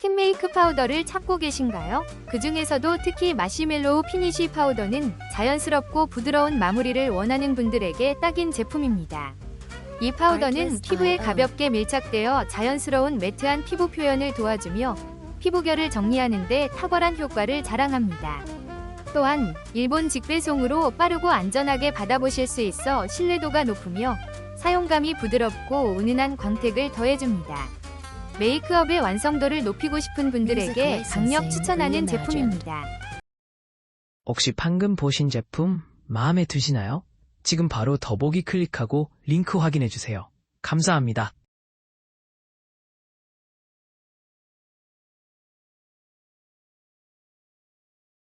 스킨 메이크 파우더를 찾고 계신가요? 그 중에서도 특히 마시멜로우 피니쉬 파우더는 자연스럽고 부드러운 마무리를 원하는 분들에게 딱인 제품입니다. 이 파우더는 피부에 가볍게 밀착되어 자연스러운 매트한 피부 표현을 도와주며 피부결을 정리하는 데 탁월한 효과를 자랑합니다. 또한 일본 직배송으로 빠르고 안전하게 받아보실 수 있어 신뢰도가 높으며 사용감이 부드럽고 은은한 광택을 더해줍니다. 메이크업의 완성도를 높이고 싶은 분들에게 강력 추천하는 제품입니다. 혹시 방금 보신 제품 마음에 드시나요? 지금 바로 더보기 클릭하고 링크 확인해주세요. 감사합니다.